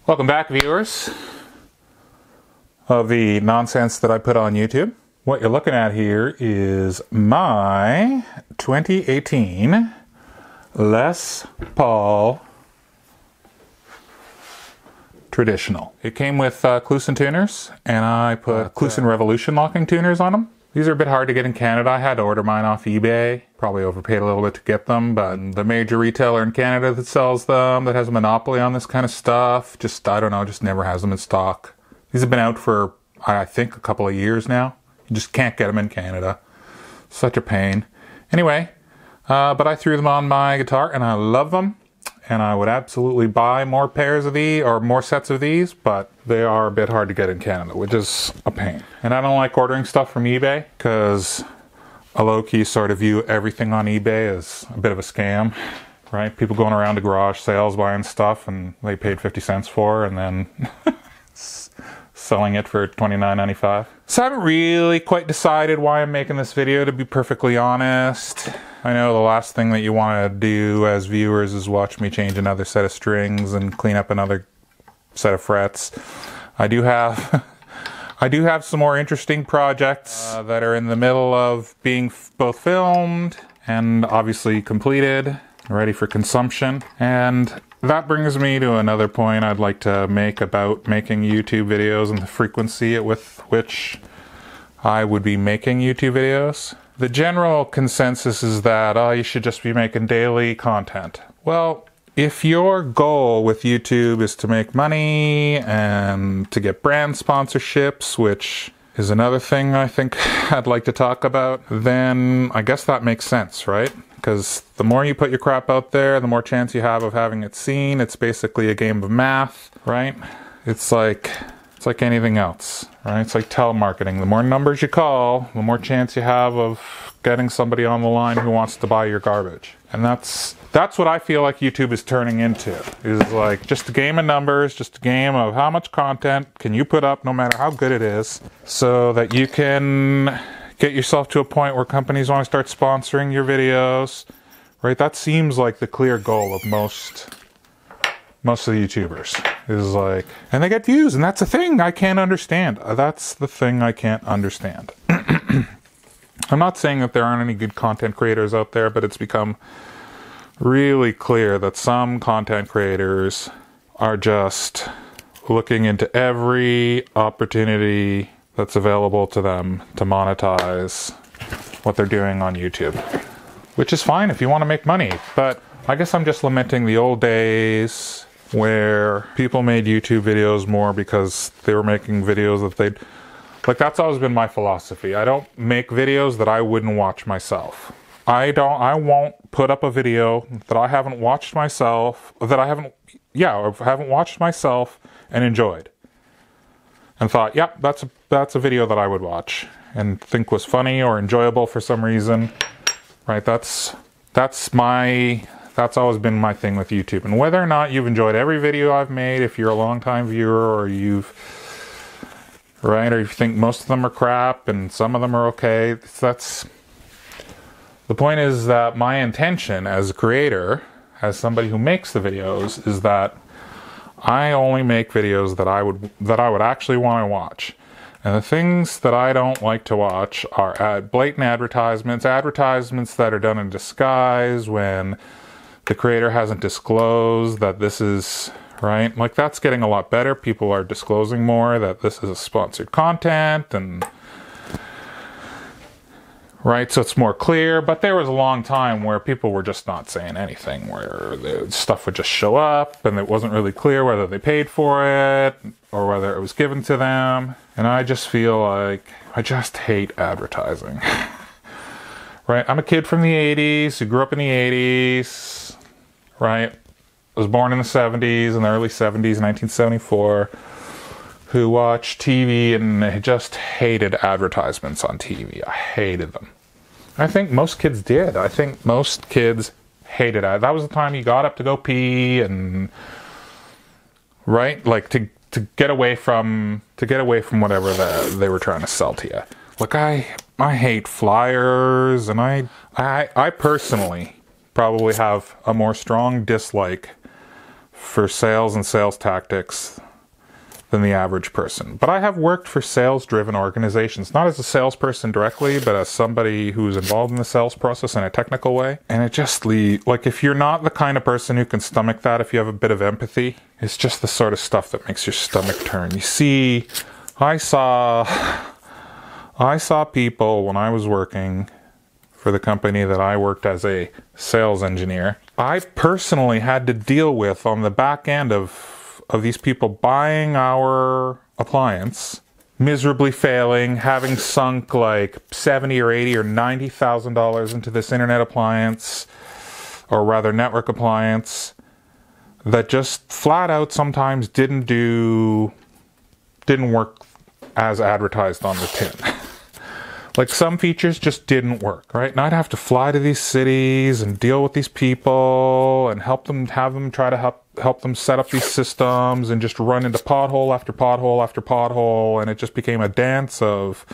Welcome back, viewers of the nonsense that I put on YouTube. What you're looking at here is my 2018 Les Paul Traditional. It came with Kluson tuners, and I put Kluson Revolution locking tuners on them. These are a bit hard to get in Canada. I had to order mine off eBay. Probably overpaid a little bit to get them, but the major retailer in Canada that sells them, that has a monopoly on this kind of stuff, just, I don't know, just never has them in stock. These have been out for, I think, a couple of years now. You just can't get them in Canada. Such a pain. Anyway, but I threw them on my guitar, and I love them. And I would absolutely buy more pairs of these, or more sets of these, but they are a bit hard to get in Canada, which is a pain. And I don't like ordering stuff from eBay, because I low-key sort of view everything on eBay as a bit of a scam, right? People going around to garage sales buying stuff, and they paid 50 cents for, and then selling it for $29.95. So I haven't really quite decided why I'm making this video, to be perfectly honest. I know the last thing that you want to do as viewers is watch me change another set of strings and clean up another set of frets. I do have some more interesting projects that are in the middle of being both filmed and obviously completed, ready for consumption. And that brings me to another point I'd like to make about making YouTube videos and the frequency with which I would be making YouTube videos. The general consensus is that, you should just be making daily content. Well, if your goal with YouTube is to make money and to get brand sponsorships, which is another thing I think I'd like to talk about, then I guess that makes sense, right? Because the more you put your crap out there, the more chance you have of having it seen. It's basically a game of math, right? It's like anything else, right? It's like telemarketing. The more numbers you call, the more chance you have of getting somebody on the line who wants to buy your garbage. And that's what I feel like YouTube is turning into. Is like just a game of numbers, just a game of how much content can you put up no matter how good it is, so that you can get yourself to a point where companies want to start sponsoring your videos, right? That seems like the clear goal of most of the YouTubers, is like, and they get views, and that's the thing I can't understand. That's the thing I can't understand. I'm not saying that there aren't any good content creators out there, but it's become really clear that some content creators are just looking into every opportunity that's available to them to monetize what they're doing on YouTube. Which is fine if you want to make money, but I guess I'm just lamenting the old days where people made YouTube videos more because they were making videos that they'd... Like, that's always been my philosophy. I don't make videos that I wouldn't watch myself. I won't put up a video that I haven't watched myself, or haven't watched myself and enjoyed. And thought, yeah, that's a video that I would watch and think was funny or enjoyable for some reason. Right, that's always been my thing with YouTube. And whether or not you've enjoyed every video I've made, if you're a long-time viewer, or or you think most of them are crap and some of them are okay, the point is that my intention as a creator, as somebody who makes the videos, is that I only make videos that I would actually want to watch. And the things that I don't like to watch are blatant advertisements that are done in disguise when the creator hasn't disclosed that this is, right? Like, that's getting a lot better. People are disclosing more that this is a sponsored content, and right, so it's more clear. But there was a long time where people were just not saying anything, where the stuff would just show up and it wasn't really clear whether they paid for it or whether it was given to them. And I just feel like I just hate advertising. Right, I'm a kid from the 80s who grew up in the 80s, right? I was born in the 70s, in the early 70s, 1974, who watched TV and just hated advertisements on TV. I hated them. I think most kids did. I think most kids hated it. That was the time you got up to go pee, and right, like to get away from whatever they were trying to sell to you. Look, I hate flyers, and I personally probably have a more strong dislike for sales and sales tactics than the average person. But I have worked for sales-driven organizations, not as a salesperson directly, but as somebody who's involved in the sales process in a technical way. And it just like, if you're not the kind of person who can stomach that, if you have a bit of empathy, it's just the sort of stuff that makes your stomach turn. You see, I saw people when I was working for the company that I worked as a sales engineer. I personally had to deal with, on the back end of these people buying our appliance, miserably failing, having sunk like $70 or $80 or $90,000 into this internet appliance, or rather network appliance, that just flat out sometimes didn't work as advertised on the tin. Like, some features just didn't work, right? And I'd have to fly to these cities and deal with these people and have them try to help them set up these systems, and just run into pothole after pothole after pothole. And it just became a dance of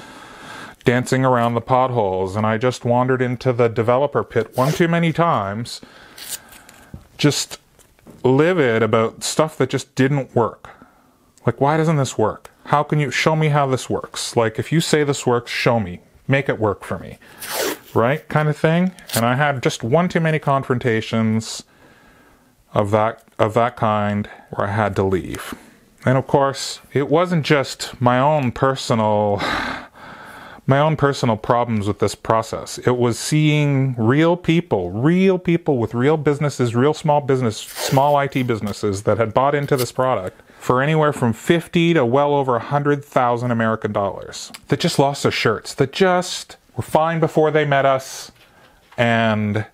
dancing around the potholes. And I just wandered into the developer pit one too many times, just livid about stuff that just didn't work. Like, why doesn't this work? How can you show me how this works? Like, if you say this works, show me. Make it work for me. Right? Kind of thing. And I had just one too many confrontations of that kind where I had to leave. And of course, it wasn't just my own personal problems with this process. It was seeing real people with real businesses, real small IT businesses that had bought into this product for anywhere from 50 to well over 100,000 American dollars, that just lost their shirts, that just were fine before they met us and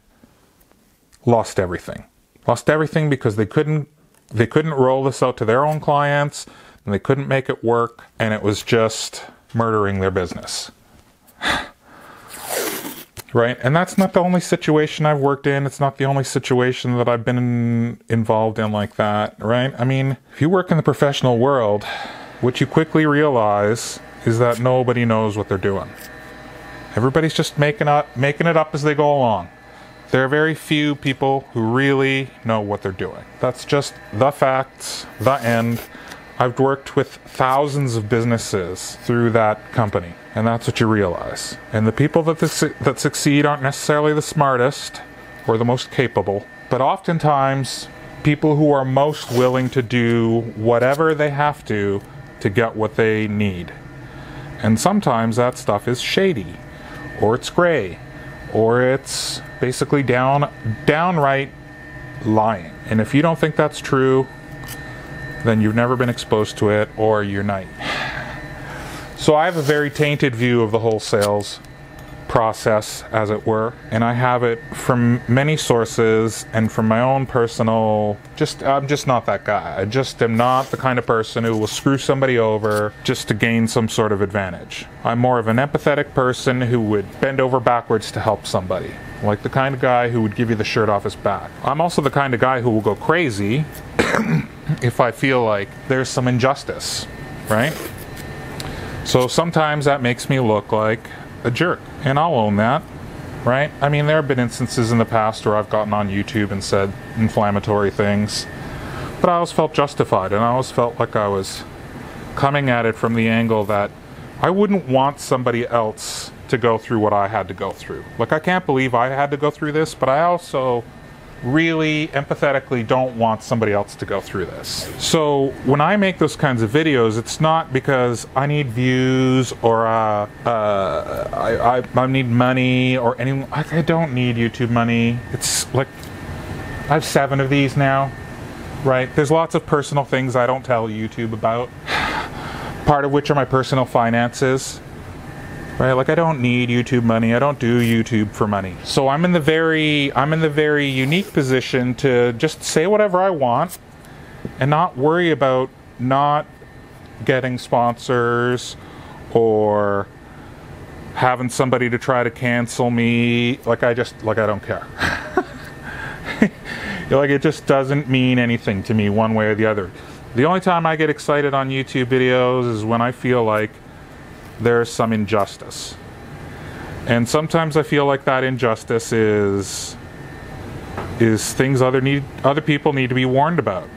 lost everything. Lost everything because they couldn't roll this out to their own clients, and they couldn't make it work, and it was just murdering their business. Right? And that's not the only situation I've worked in. It's not the only situation that I've been involved in like that, right? I mean, if you work in the professional world, what you quickly realize is that nobody knows what they're doing. Everybody's just making it up as they go along. There are very few people who really know what they're doing. That's just the facts, the end. I've worked with thousands of businesses through that company, and that's what you realize. And the people that succeed aren't necessarily the smartest or the most capable, but oftentimes people who are most willing to do whatever they have to get what they need. And sometimes that stuff is shady, or it's gray, or it's basically downright lying. And if you don't think that's true, then you've never been exposed to it, or you're naive. So I have a very tainted view of the whole sales process, as it were, and I have it from many sources and from my own personal, I'm just not that guy. I just am not the kind of person who will screw somebody over just to gain some sort of advantage. I'm more of an empathetic person who would bend over backwards to help somebody. Like the kind of guy who would give you the shirt off his back. I'm also the kind of guy who will go crazy if I feel like there's some injustice, right? So sometimes that makes me look like a jerk, and I'll own that, right? I mean, there have been instances in the past where I've gotten on YouTube and said inflammatory things, but I always felt justified, and I always felt like I was coming at it from the angle that I wouldn't want somebody else to go through what I had to go through. Like, I can't believe I had to go through this, but I also really empathetically don't want somebody else to go through this. So when I make those kinds of videos, it's not because I need views or I need money or anything. I don't need YouTube money. It's like, I have 7 of these now, right? There's lots of personal things I don't tell YouTube about, part of which are my personal finances. Right, like I don't need YouTube money. I don't do YouTube for money. So I'm in the very unique position to just say whatever I want and not worry about not getting sponsors or having somebody to try to cancel me. Like I don't care. Like it just doesn't mean anything to me one way or the other. The only time I get excited on YouTube videos is when I feel like there's some injustice. And sometimes I feel like that injustice is things other people need to be warned about.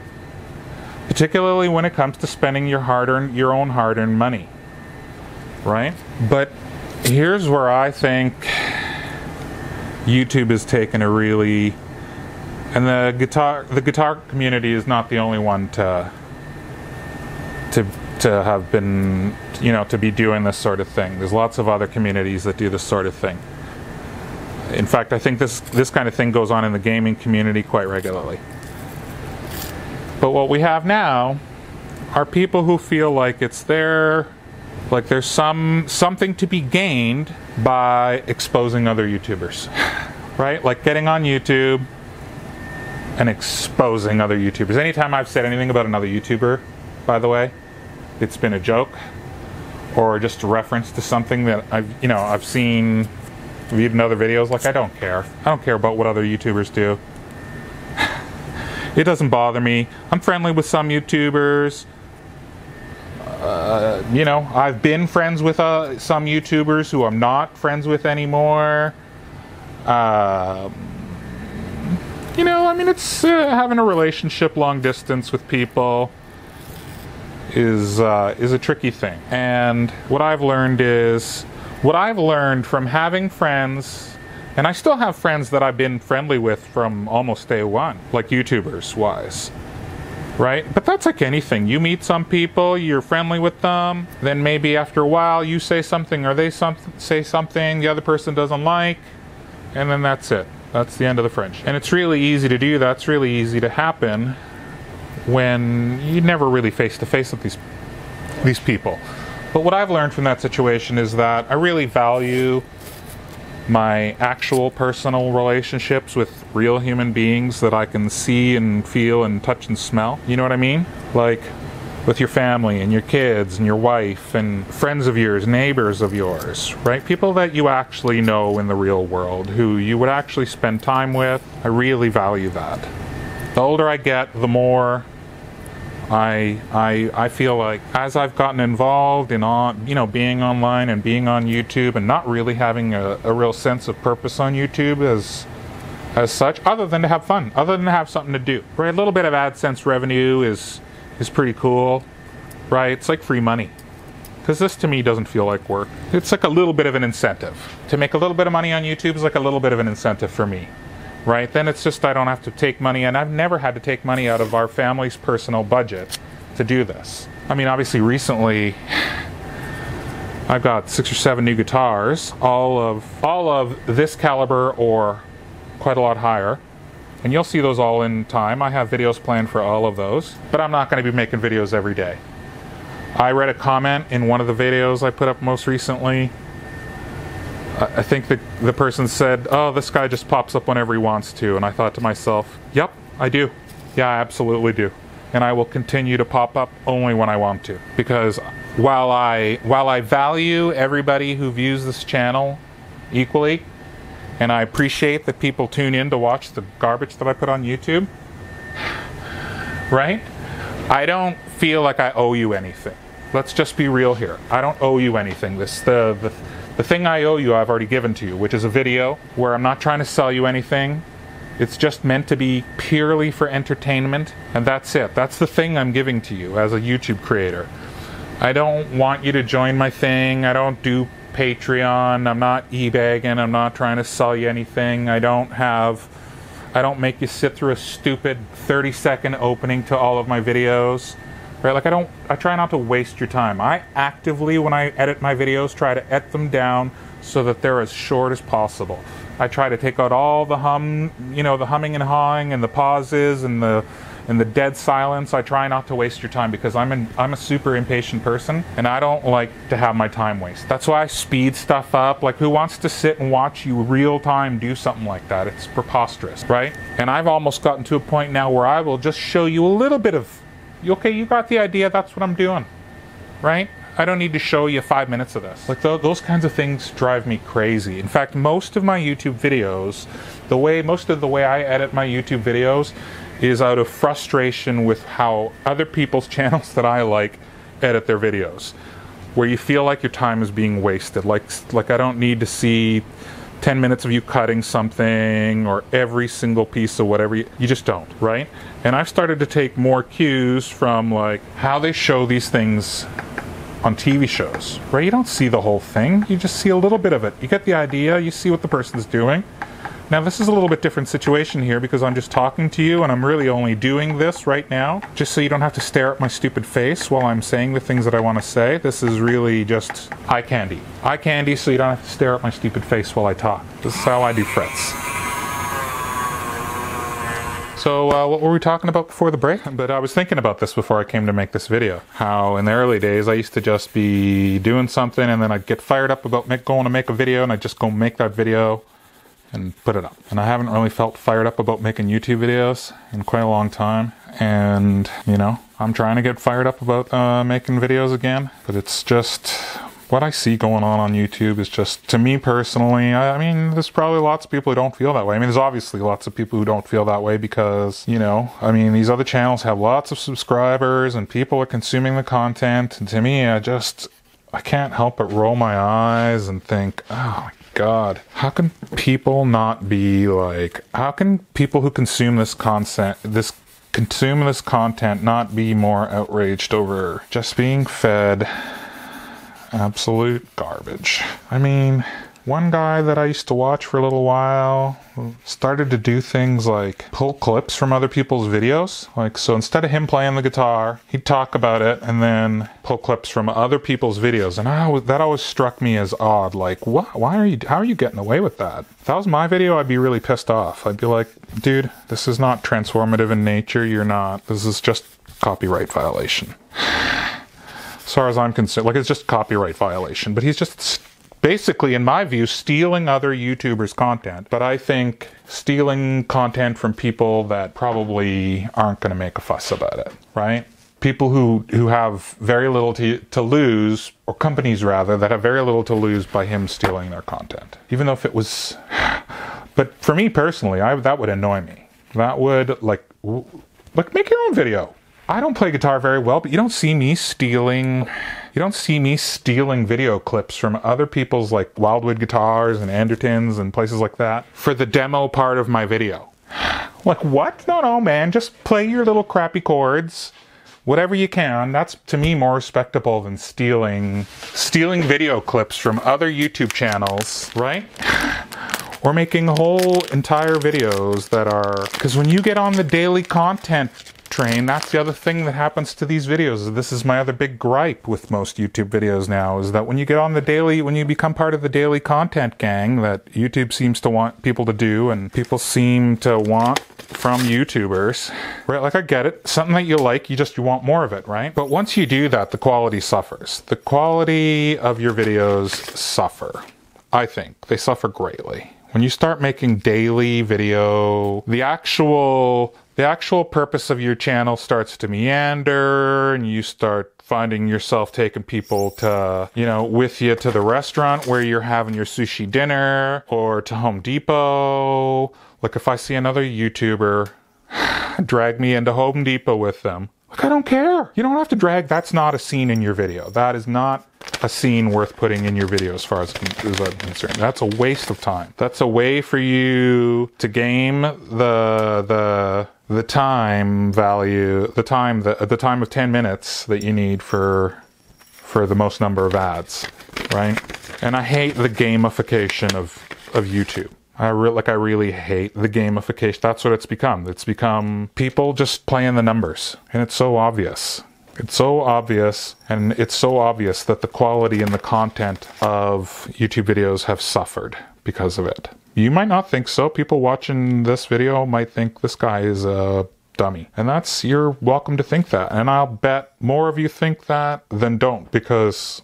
particularly when it comes to spending your own hard-earned money, right? But here's where I think YouTube has taken a really, and the guitar community is not the only one to have been, you know, to be doing this sort of thing. There's lots of other communities that do this sort of thing. In fact, I think this kind of thing goes on in the gaming community quite regularly. But what we have now are people who feel like it's there's something to be gained by exposing other YouTubers, right? Like getting on YouTube and exposing other YouTubers. Anytime I've said anything about another YouTuber, by the way, it's been a joke or just a reference to something that I've seen, viewed in other videos. Like, I don't care. I don't care about what other YouTubers do. It doesn't bother me. I'm friendly with some YouTubers. You know, I've been friends with some YouTubers who I'm not friends with anymore. You know, I mean, it's having a relationship long distance with people is a tricky thing. And what I've learned from having friends, and I still have friends that I've been friendly with from almost day one, like YouTubers wise, right? But that's like anything. You meet some people, you're friendly with them, then maybe after a while you say something or they say something the other person doesn't like, and then that's it. That's the end of the friendship. And it's really easy to do that. It's really easy to happen when you never really face to face with these people. But what I've learned from that situation is that I really value my actual personal relationships with real human beings that I can see and feel and touch and smell. You know what I mean? Like with your family and your kids and your wife and friends of yours, neighbors of yours, right? People that you actually know in the real world, who you would actually spend time with. I really value that. The older I get, the more I feel like as I've gotten involved in being online and being on YouTube and not really having a real sense of purpose on YouTube as such, other than to have fun, other than to have something to do, right? A little bit of AdSense revenue is pretty cool, right? It's like free money. Because this to me doesn't feel like work. It's like a little bit of an incentive. To make a little bit of money on YouTube is like a little bit of an incentive for me. Right? Then it's just I don't have to take money, and I've never had to take money out of our family's personal budget to do this. I mean, obviously recently I've got 6 or 7 new guitars, all of this caliber or quite a lot higher, and you'll see those all in time. I have videos planned for all of those, but I'm not going to be making videos every day. I read a comment in one of the videos I put up most recently. I think the person said, "Oh, this guy just pops up whenever he wants to," and I thought to myself, "Yep, I do. Yeah, I absolutely do, and I will continue to pop up only when I want to." Because while I value everybody who views this channel equally, and I appreciate that people tune in to watch the garbage that I put on YouTube, right? I don't feel like I owe you anything. Let's just be real here. I don't owe you anything. The thing I owe you, I've already given to you, which is a video where I'm not trying to sell you anything. It's just meant to be purely for entertainment, and that's it. That's the thing I'm giving to you as a YouTube creator. I don't want you to join my thing. I don't do Patreon. I'm not e-bagging. I'm not trying to sell you anything. I don't make you sit through a stupid 30-second opening to all of my videos. Right? Like I try not to waste your time. I actively, when I edit my videos, try to edit them down so that they're as short as possible. I try to take out all the the humming and hawing and the pauses and the dead silence. I try not to waste your time because I'm a super impatient person and I don't like to have my time waste. That's why I speed stuff up. Like, who wants to sit and watch you real time do something like that? It's preposterous, right? And I've almost gotten to a point now where I will just show you a little bit of, okay, you got the idea, that's what I'm doing, right? I don't need to show you 5 minutes of this. Like, those kinds of things drive me crazy. In fact, most of my YouTube videos, most of the way I edit my YouTube videos is out of frustration with how other people's channels that I like edit their videos, where you feel like your time is being wasted. Like I don't need to see 10 minutes of you cutting something or every single piece of whatever you just don't, right? And I've started to take more cues from like how they show these things on TV shows, right? You don't see the whole thing, you just see a little bit of it. You get the idea, you see what the person's doing. Now this is a little bit different situation here because I'm just talking to you and I'm really only doing this right now just so you don't have to stare at my stupid face while I'm saying the things that I want to say. This is really just eye candy. Eye candy so you don't have to stare at my stupid face while I talk. This is how I do frets. So what were we talking about before the break? But I was thinking about this before I came to make this video. How in the early days I used to just be doing something and then I'd get fired up about going to make a video and I'd just go make that video and put it up. And I haven't really felt fired up about making YouTube videos in quite a long time. And, you know, I'm trying to get fired up about making videos again. But it's just, what I see going on YouTube is just, to me personally, I mean, there's probably lots of people who don't feel that way. I mean, there's obviously lots of people who don't feel that way because, you know, I mean, these other channels have lots of subscribers and people are consuming the content. And to me, I can't help but roll my eyes and think, oh my God, how can people not be like, how can people who consume this content not be more outraged over just being fed absolute garbage? I mean, one guy that I used to watch for a little while started to do things like pull clips from other people's videos. Like, so instead of him playing the guitar, he'd talk about it and then pull clips from other people's videos. And that always struck me as odd. Like, what? How are you getting away with that? If that was my video, I'd be really pissed off. I'd be like, dude, this is not transformative in nature. This is just copyright violation. As far as I'm concerned, like, it's just copyright violation. But he's just basically, in my view, stealing other YouTubers' content. But I think stealing content from people that probably aren't going to make a fuss about it, right? People who have very little to lose, or companies rather, that have very little to lose by him stealing their content. Even though if it was... But for me personally, that would annoy me. That would, like, make your own video. I don't play guitar very well, but you don't see me stealing video clips from other people's like Wildwood Guitars and Andertons and places like that for the demo part of my video. Like, what? No, man, just play your little crappy chords, whatever you can. That's, to me, more respectable than stealing video clips from other YouTube channels, right? Or making whole entire videos that are... Because when you get on the daily content train, that's the other thing that happens to these videos. This is my other big gripe with most YouTube videos now, is that when you become part of the daily content gang that YouTube seems to want people to do, and people seem to want from YouTubers, right? Like, I get it. Something that you like, you want more of it, right? But once you do that, the quality suffers. The quality of your videos suffer. I think they suffer greatly. When you start making daily video, the actual purpose of your channel starts to meander, and you start finding yourself taking people to, you know, with you to the restaurant where you're having your sushi dinner, or to Home Depot. Like, if I see another YouTuber drag me into Home Depot with them, like, I don't care. You don't have to drag. That's not a scene in your video. That is not a scene worth putting in your video as far as I'm concerned. That's a waste of time. That's a way for you to game the time value, the time of 10 minutes that you need for the most number of ads, right? And I hate the gamification of YouTube. I really hate the gamification. That's what it's become. It's become people just playing the numbers. And it's so obvious. It's so obvious, and it's so obvious that the quality and the content of YouTube videos have suffered because of it. You might not think so. People watching this video might think this guy is a dummy. And you're welcome to think that. And I'll bet more of you think that than don't, because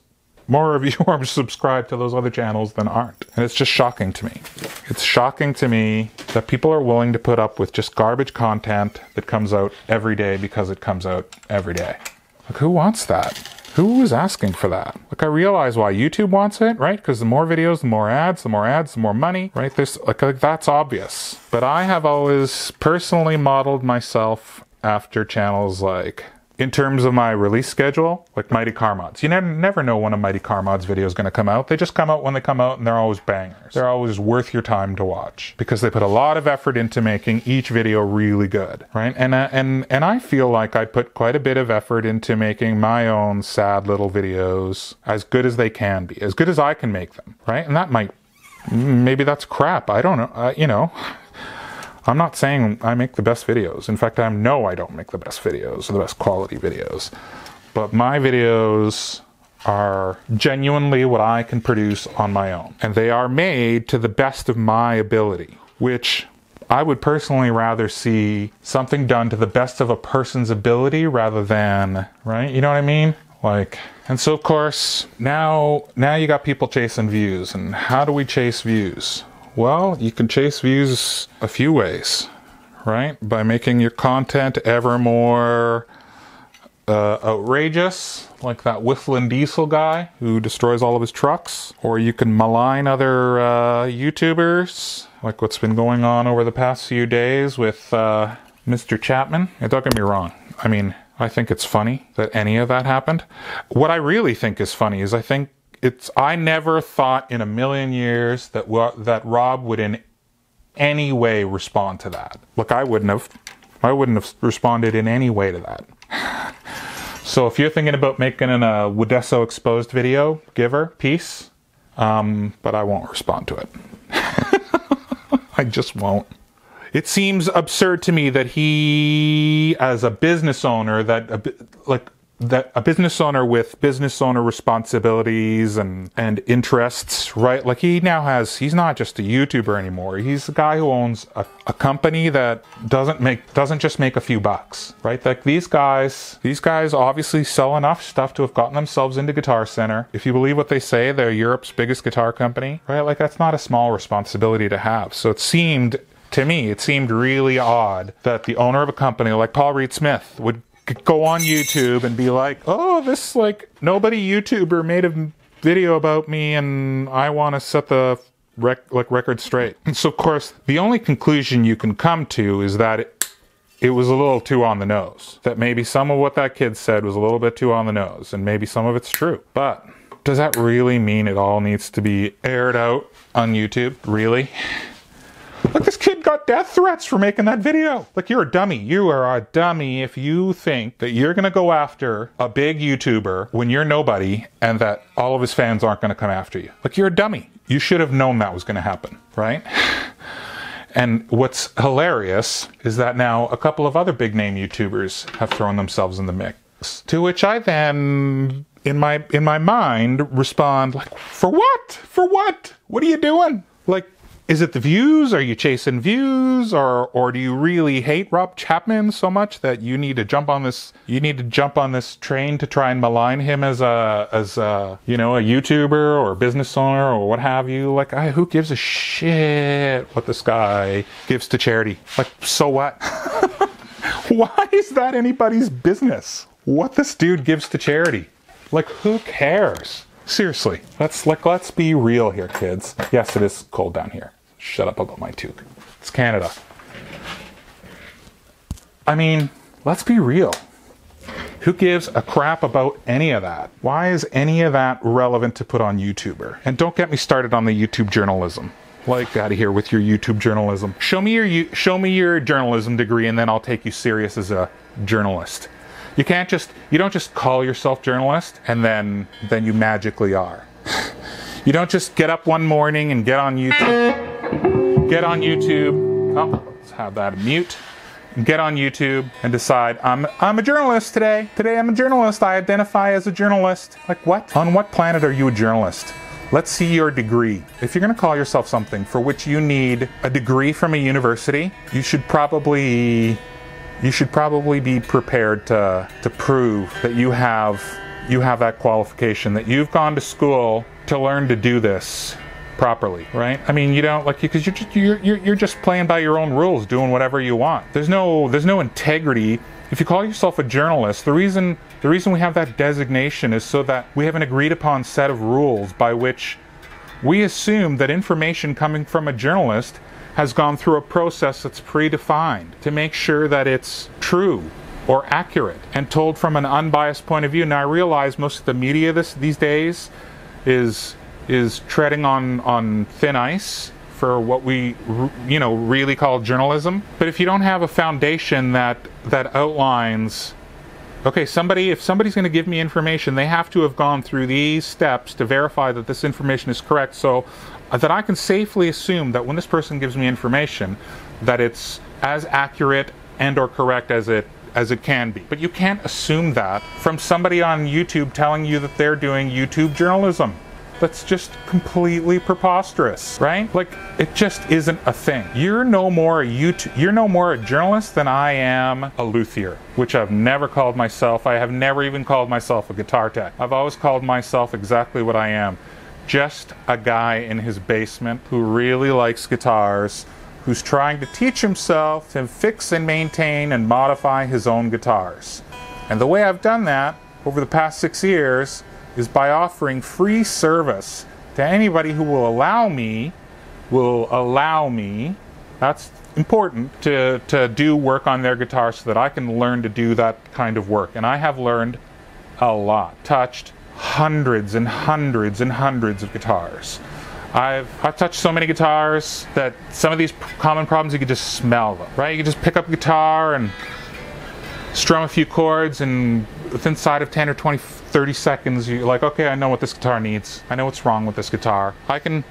more of you are subscribed to those other channels than aren't. And it's just shocking to me. It's shocking to me that people are willing to put up with just garbage content that comes out every day because it comes out every day. Like, who wants that? Who is asking for that? Like, I realize why YouTube wants it, right? Because the more videos, the more ads, the more money, right? That's obvious. But I have always personally modeled myself after channels like in terms of my release schedule, like Mighty Car Mods. You never know when a Mighty Car Mods video is going to come out. They just come out when they come out, and they're always bangers. They're always worth your time to watch because they put a lot of effort into making each video really good, right? And I feel like I put quite a bit of effort into making my own sad little videos as good as they can be, as good as I can make them, right? And that maybe that's crap. I don't know. You know, I'm not saying I make the best videos. In fact, I know I don't make the best videos or the best quality videos. But my videos are genuinely what I can produce on my own. And they are made to the best of my ability, which I would personally rather see something done to the best of a person's ability rather than, right? You know what I mean? Like, and so of course, now you got people chasing views. And how do we chase views? Well, you can chase views a few ways, right? By making your content ever more outrageous, like that whistling diesel guy who destroys all of his trucks. Or you can malign other YouTubers, like what's been going on over the past few days with Mr. Chapman. And don't get me wrong, I mean, I think it's funny that any of that happened. What I really think is funny is I never thought in a million years that Rob would in any way respond to that. Look, I wouldn't have responded in any way to that. So if you're thinking about making a Wodesso exposed video, give her peace. But I won't respond to it. I just won't. It seems absurd to me that he, as a business owner, a business owner with business owner responsibilities and interests, right? Like he's not just a YouTuber anymore. He's the guy who owns a company that doesn't just make a few bucks, right? Like these guys obviously sell enough stuff to have gotten themselves into Guitar Center. If you believe what they say, they're Europe's biggest guitar company, right? Like that's not a small responsibility to have. So to me, it seemed really odd that the owner of a company like Paul Reed Smith would go on YouTube and be like, oh, this nobody YouTuber made a video about me and I want to set the record straight. And so of course, the only conclusion you can come to is that it was a little too on the nose. That maybe some of what that kid said was a little bit too on the nose and maybe some of it's true. But does that really mean it all needs to be aired out on YouTube? Really? Like this kid got death threats for making that video. Like you're a dummy. You are a dummy if you think that you're going to go after a big YouTuber when you're nobody and that all of his fans aren't going to come after you. Like you're a dummy. You should have known that was going to happen, right? And what's hilarious is that now a couple of other big name YouTubers have thrown themselves in the mix. To which I then, in my mind, respond like, for what? For what? What are you doing? Like, is it the views? Are you chasing views? Or do you really hate Rob Chapman so much that you need to jump on this train to try and malign him as a YouTuber or a business owner or what have you? Like, who gives a shit what this guy gives to charity? Like, so what? Why is that anybody's business? What this dude gives to charity? Like, who cares? Seriously, let's be real here, kids. Yes, it is cold down here. Shut up about my toque. It's Canada. I mean, let's be real. Who gives a crap about any of that? Why is any of that relevant to put on YouTuber? And don't get me started on the YouTube journalism. Like, out of here with your YouTube journalism. Show me your journalism degree, and then I'll take you serious as a journalist. You don't just call yourself journalist and then you magically are. You don't just get up one morning and get on YouTube. Oh, let's have that mute. Get on YouTube and decide, I'm a journalist today. Today I'm a journalist. I identify as a journalist. Like what? On what planet are you a journalist? Let's see your degree. If you're going to call yourself something for which you need a degree from a university, you should probably be prepared to prove that you have that qualification, that you've gone to school to learn to do this properly, right? I mean, you don't because you're just playing by your own rules, doing whatever you want. There's no integrity. If you call yourself a journalist, the reason we have that designation is so that we have an agreed upon set of rules by which we assume that information coming from a journalist has gone through a process that's predefined to make sure that it's true or accurate and told from an unbiased point of view. Now I realize most of the media these days is treading on thin ice for what we really call journalism. But if you don't have a foundation that outlines, okay, if somebody's going to give me information, they have to have gone through these steps to verify that this information is correct, so that I can safely assume that when this person gives me information, that it's as accurate and or correct as it can be. But you can't assume that from somebody on YouTube telling you that they're doing YouTube journalism. That's just completely preposterous, right? Like, it just isn't a thing. You're no more a journalist than I am a luthier, which I've never called myself. I have never even called myself a guitar tech. I've always called myself exactly what I am. Just a guy in his basement who really likes guitars, who's trying to teach himself to fix and maintain and modify his own guitars. And the way I've done that over the past 6 years is by offering free service to anybody who will allow me, that's important, to do work on their guitar so that I can learn to do that kind of work. And I have learned a lot, touched hundreds and hundreds and hundreds of guitars. I've touched so many guitars that some of these common problems, you can just smell them, right? You can just pick up a guitar and strum a few chords, and within inside of 10 or 20, 30 seconds, you're like, okay, I know what this guitar needs. I know what's wrong with this guitar. And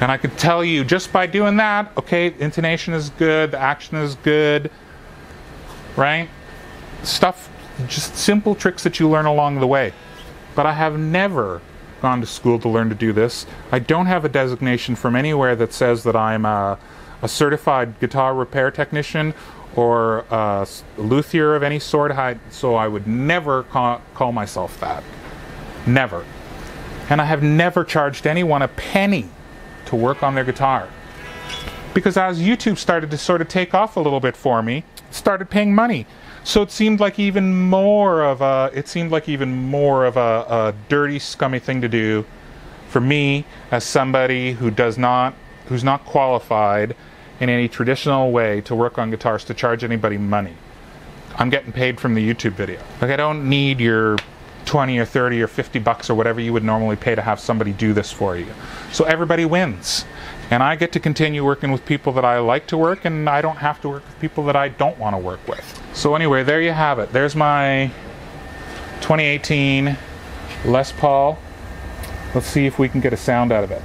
I can tell you just by doing that, okay, intonation is good, the action is good, right? Stuff, just simple tricks that you learn along the way. But I have never gone to school to learn to do this. I don't have a designation from anywhere that says that I'm a certified guitar repair technician or a luthier of any sort, so I would never call myself that. Never. And I have never charged anyone a penny to work on their guitar. Because as YouTube started to sort of take off a little bit for me, it started paying money. So it seemed like even more of a dirty, scummy thing to do for me as somebody who's not qualified in any traditional way to work on guitars to charge anybody money. I'm getting paid from the YouTube video. Like, I don't need your 20 or 30 or 50 bucks or whatever you would normally pay to have somebody do this for you. So everybody wins. And I get to continue working with people that I like to work, and I don't have to work with people that I don't want to work with. So anyway, there you have it. There's my 2018 Les Paul. Let's see if we can get a sound out of it.